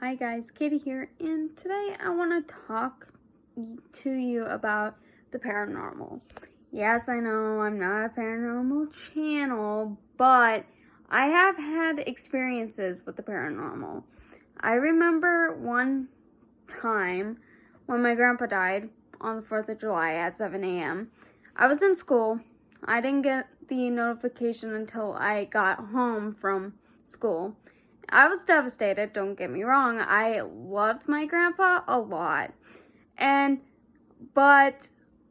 Hi guys, Katie here, and today I want to talk to you about the paranormal. Yes, I know I'm not a paranormal channel, but I have had experiences with the paranormal. I remember one time when my grandpa died on the 4th of July at 7 a.m. I was in school. I didn't get the notification until I got home from school. I was devastated, don't get me wrong. I loved my grandpa a lot. But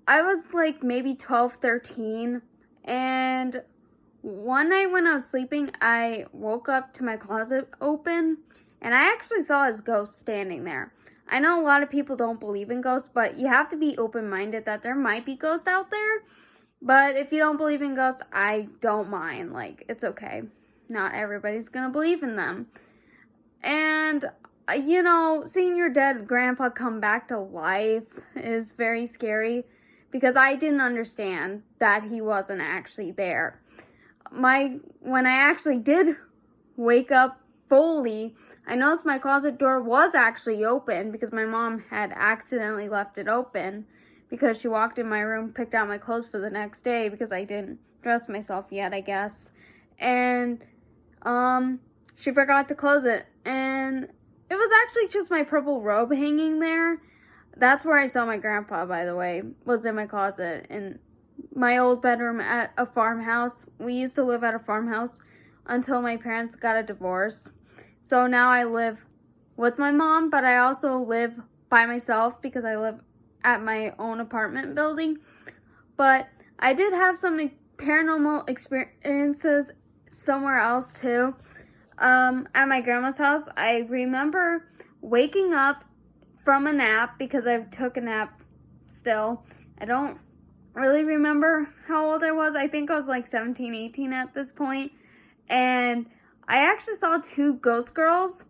I was like maybe 12, 13, and one night when I was sleeping, I woke up to my closet open, and I actually saw his ghost standing there. I know a lot of people don't believe in ghosts, but you have to be open-minded that there might be ghosts out there. But if you don't believe in ghosts, I don't mind. Like, it's okay. Not everybody's gonna believe in them. And, seeing your dead grandpa come back to life is very scary because I didn't understand that he wasn't actually there. When I actually did wake up fully, I noticed my closet door was actually open because my mom had accidentally left it open because she walked in my room, picked out my clothes for the next day because I didn't dress myself yet, I guess. And, she forgot to close it, and it was actually just my purple robe hanging there. That's where I saw my grandpa, by the way, was in my closet, in my old bedroom at a farmhouse. We used to live at a farmhouse until my parents got a divorce. So now I live with my mom, but I also live by myself because I live at my own apartment building. But I did have some paranormal experiences somewhere else too. At my grandma's house, I remember waking up from a nap because I took a nap still. I don't really remember how old I was. I think I was like 17, 18 at this point. And I actually saw two ghost girls.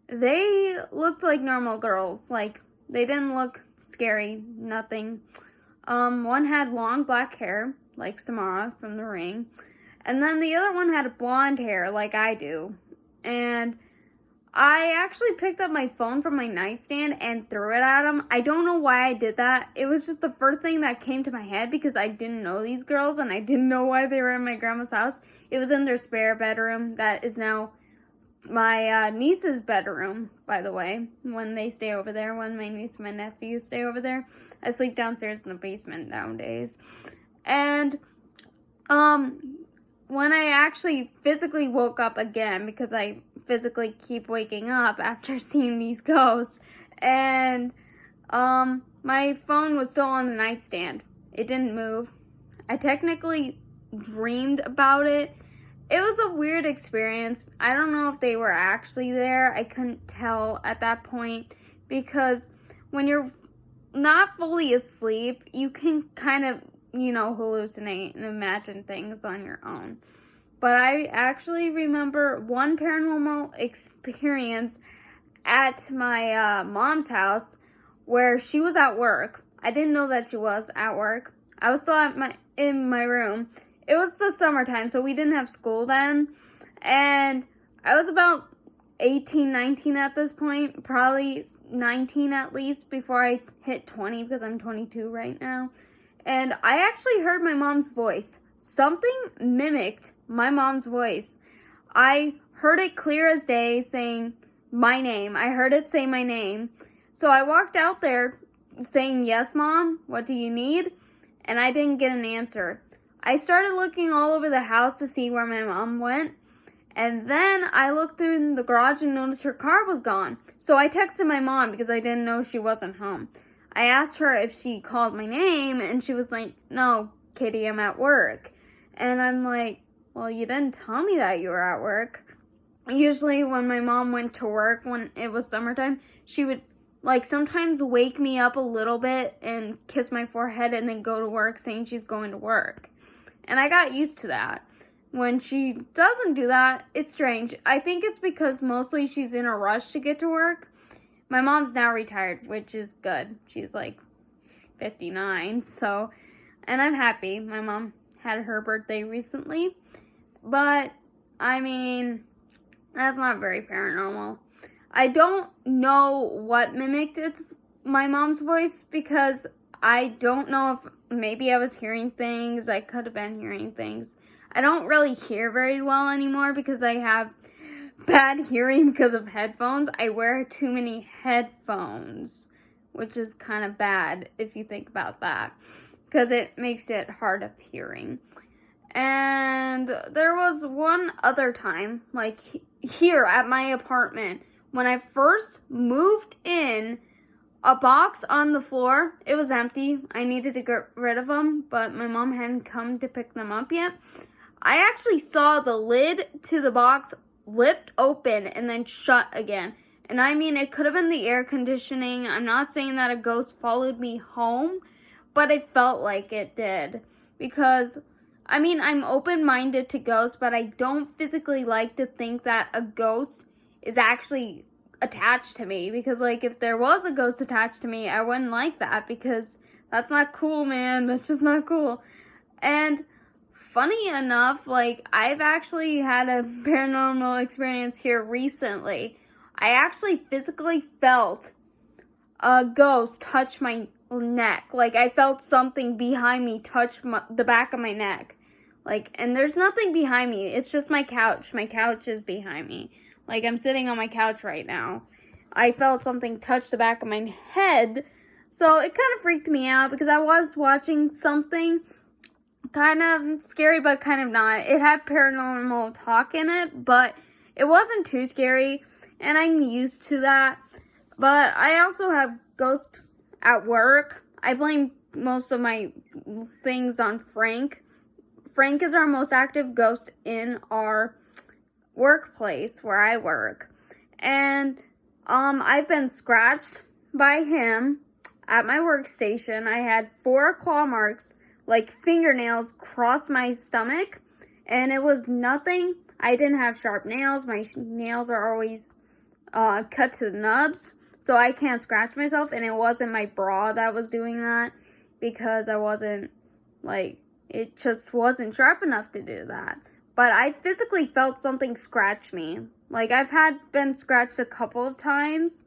They looked like normal girls. Like, they didn't look scary, nothing. One had long black hair, like Samara from The Ring. And then the other one had blonde hair, like I do. And I actually picked up my phone from my nightstand and threw it at them. I don't know why I did that. It was just the first thing that came to my head because I didn't know these girls and I didn't know why they were in my grandma's house. It was in their spare bedroom that is now my niece's bedroom, by the way, when they stay over there, when my niece and my nephew stay over there. I sleep downstairs in the basement nowadays. And, when I actually physically woke up again, because I physically keep waking up after seeing these ghosts, and my phone was still on the nightstand. It didn't move. I technically dreamed about it. It was a weird experience. I don't know if they were actually there. I couldn't tell at that point, because when you're not fully asleep, you can kind of hallucinate and imagine things on your own. But I actually remember one paranormal experience at my mom's house where she was at work. I didn't know that she was at work. I was still in my room. It was the summertime, so we didn't have school then. And I was about 18, 19 at this point, probably 19 at least before I hit 20 because I'm 22 right now. And I actually heard my mom's voice. Something mimicked my mom's voice. I heard it clear as day saying my name. I heard it say my name. So I walked out there saying, "Yes, Mom, what do you need?" And I didn't get an answer. I started looking all over the house to see where my mom went. And then I looked through the garage and noticed her car was gone. So I texted my mom because I didn't know she wasn't home. I asked her if she called my name, and she was like, "No, Kitty, I'm at work." And I'm like, "Well, you didn't tell me that you were at work." Usually when my mom went to work when it was summertime, she would sometimes wake me up a little bit and kiss my forehead and then go to work saying she's going to work. And I got used to that. When she doesn't do that, it's strange. I think it's because mostly she's in a rush to get to work. My mom's now retired, which is good. She's like 59, so, and I'm happy. My mom had her birthday recently, but I mean, that's not very paranormal. I don't know what mimicked my mom's voice, because I don't know if maybe I was hearing things. I could have been hearing things. I don't really hear very well anymore because I have bad hearing because of headphones. I wear too many headphones, which is kind of bad if you think about that, because it makes it hard of hearing. And there was one other time, like here at my apartment, when I first moved in, a box on the floor, it was empty. I needed to get rid of them, but my mom hadn't come to pick them up yet. I actually saw the lid to the box lift open and then shut again. And I mean, it could have been the air conditioning. I'm not saying that a ghost followed me home, but it felt like it did. Because, I mean, I'm open-minded to ghosts, but I don't physically like to think that a ghost is actually attached to me. Because, like, if there was a ghost attached to me, I wouldn't like that, because that's not cool, man. That's just not cool. And funny enough, like, I've actually had a paranormal experience here recently. I actually physically felt a ghost touch my neck. Like, I felt something behind me touch the back of my neck. Like, and there's nothing behind me. It's just my couch. My couch is behind me. Like, I'm sitting on my couch right now. I felt something touch the back of my head. So it kind of freaked me out, because I was watching something kind of scary, but kind of not. It had paranormal talk in it, but it wasn't too scary, and I'm used to that. But I also have ghosts at work. I blame most of my things on Frank. Frank is our most active ghost in our workplace where I work. And I've been scratched by him at my workstation. I had 4 claw marks, like fingernails, cross my stomach, and it was nothing. I didn't have sharp nails. My nails are always cut to the nubs, so I can't scratch myself, and it wasn't my bra that was doing that, because I wasn't, like, it just wasn't sharp enough to do that. But I physically felt something scratch me. Like, I've been scratched a couple of times,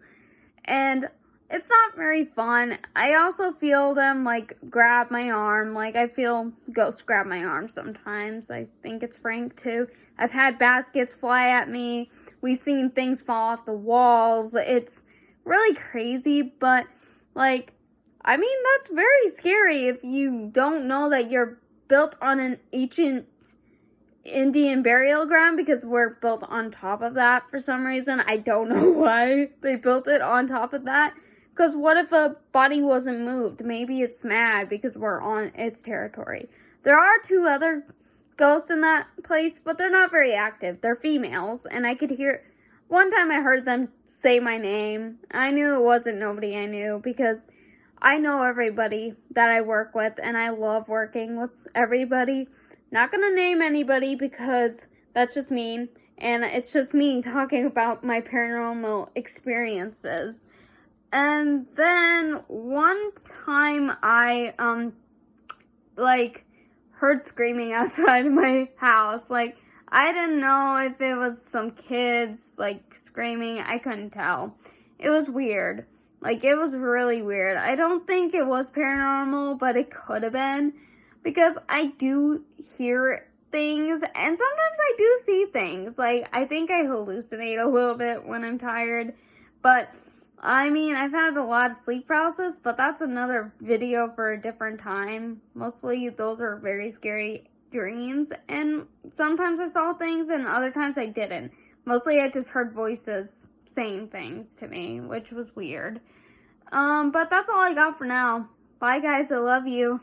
and it's not very fun. I also feel them, like, grab my arm. Like, I feel ghosts grab my arm sometimes. I think it's Frank, too. I've had baskets fly at me. We've seen things fall off the walls. It's really crazy, but, like, I mean, that's very scary if you don't know that you're built on an ancient Indian burial ground, because we're built on top of that for some reason. I don't know why they built it on top of that. Because what if a body wasn't moved? Maybe it's mad because we're on its territory. There are 2 other ghosts in that place, but they're not very active. They're females, and I could hear... One time I heard them say my name. I knew it wasn't nobody I knew, because I know everybody that I work with, and I love working with everybody. Not gonna name anybody, because that's just mean, and it's just me talking about my paranormal experiences. And then one time I, heard screaming outside of my house. Like, I didn't know if it was some kids, like, screaming. I couldn't tell. It was weird. Like, it was really weird. I don't think it was paranormal, but it could have been. Because I do hear things, and sometimes I do see things. Like, I think I hallucinate a little bit when I'm tired. But, I mean, I've had a lot of sleep paralysis, but that's another video for a different time. Mostly, those are very scary dreams, and sometimes I saw things, and other times I didn't. Mostly, I just heard voices saying things to me, which was weird. But that's all I got for now. Bye, guys. I love you.